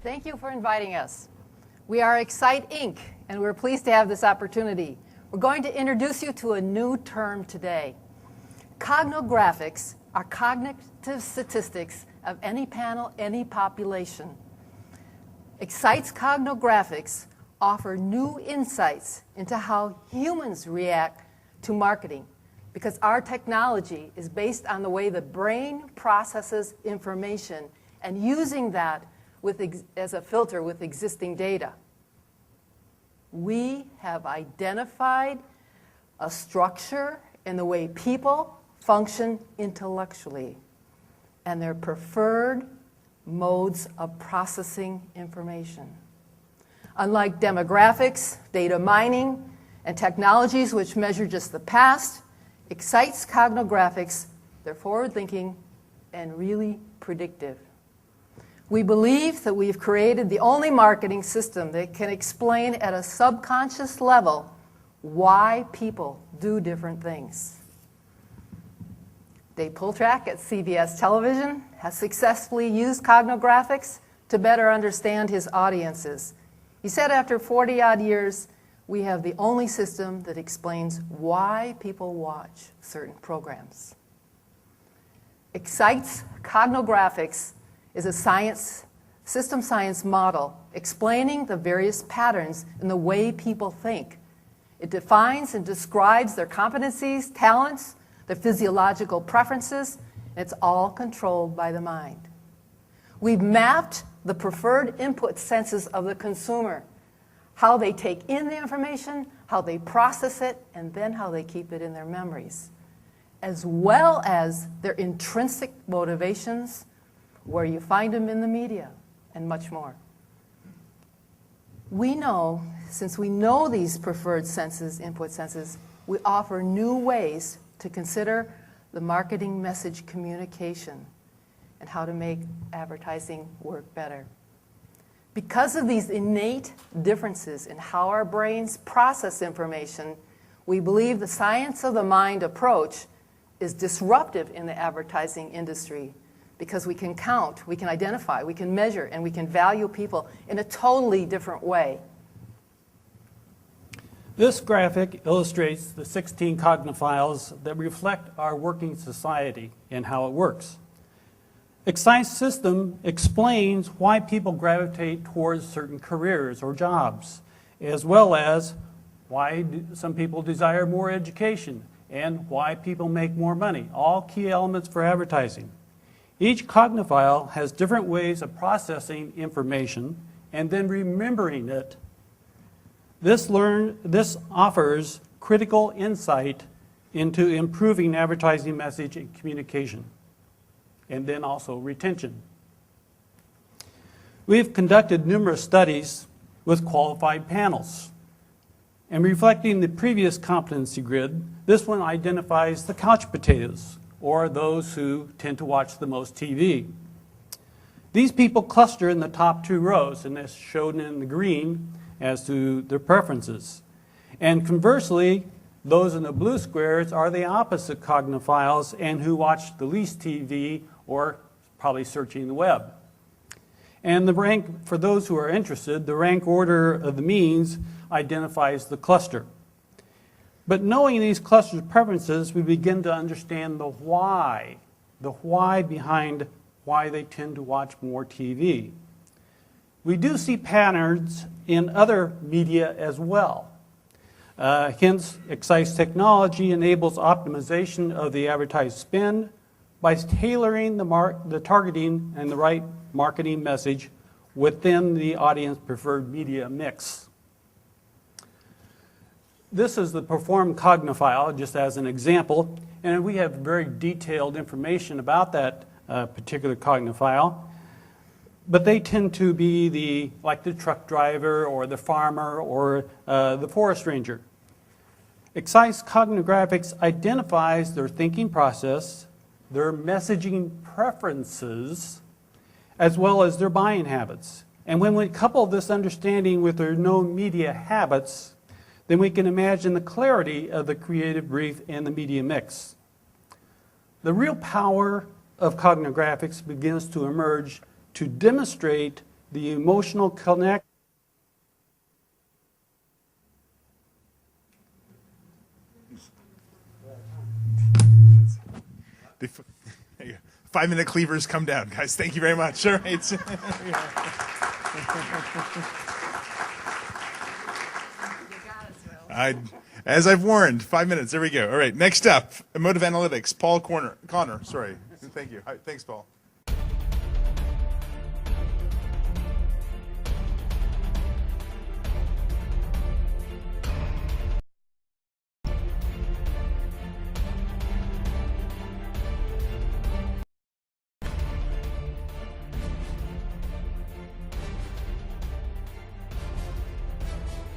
Thank you for inviting us. We are Xyte Inc., and we're pleased to have this opportunity. We're going to introduce you to a new term today. Cognographics are cognitive statistics of any panel, any population. Xyte's cognographics offer new insights into how humans react to marketing, because our technology is based on the way the brain processes information and using that as a filter with existing data. We have identified a structure in the way people function intellectually and their preferred modes of processing information. Unlike demographics, data mining, and technologies which measure just the past, Xyte's cognographics, they're forward-thinking and really predictive. We believe that we've created the only marketing system that can explain at a subconscious level why people do different things. Dave Pultrack at CBS Television has successfully used cognographics to better understand his audiences. He said after 40-odd years, we have the only system that explains why people watch certain programs. Xyte's cognographics is a system science model explaining the various patterns in the way people think. It defines and describes their competencies, talents, their physiological preferences, and it's all controlled by the mind. We've mapped the preferred input senses of the consumer, how they take in the information, how they process it, and then how they keep it in their memories, as well as their intrinsic motivations, where you find them in the media, and much more. We know, since we know these preferred senses, input senses, we offer new ways to consider the marketing message communication and how to make advertising work better. Because of these innate differences in how our brains process information, we believe the science of the mind approach is disruptive in the advertising industry, because we can count, we can identify, we can measure, and we can value people in a totally different way. This graphic illustrates the 16 cognophiles that reflect our working society and how it works. Xyte's system explains why people gravitate towards certain careers or jobs, as well as why some people desire more education and why people make more money, all key elements for advertising. Each cognophile has different ways of processing information and then remembering it. This offers critical insight into improving advertising message and communication, and then also retention. We've conducted numerous studies with qualified panels. And reflecting the previous competency grid, this one identifies the couch potatoes, or those who tend to watch the most TV. These people cluster in the top 2 rows, and that's shown in the green as to their preferences. And conversely, those in the blue squares are the opposite cognophiles and who watch the least TV or probably searching the web. And the rank, for those who are interested, the rank order of the means identifies the cluster. But knowing these clusters' preferences, we begin to understand the why behind why they tend to watch more TV. We do see patterns in other media as well. Hence, Xyte's technology enables optimization of the advertised spend by tailoring the targeting and the right marketing message within the audience preferred media mix. This is the performed cognophile, just as an example, and we have very detailed information about that particular cognophile. But they tend to be like the truck driver or the farmer or the forest ranger. Xyte's cognographics identifies their thinking process, their messaging preferences, as well as their buying habits. And when we couple this understanding with their known media habits, then we can imagine the clarity of the creative brief and the media mix. The real power of cognographics begins to emerge to demonstrate the emotional connect. The 5-minute cleavers come down, guys. Thank you very much. All right. As I've warned, 5 minutes. There we go. All right. Next up, emotive analytics. Connor. Sorry. Thank you. Thanks, Paul.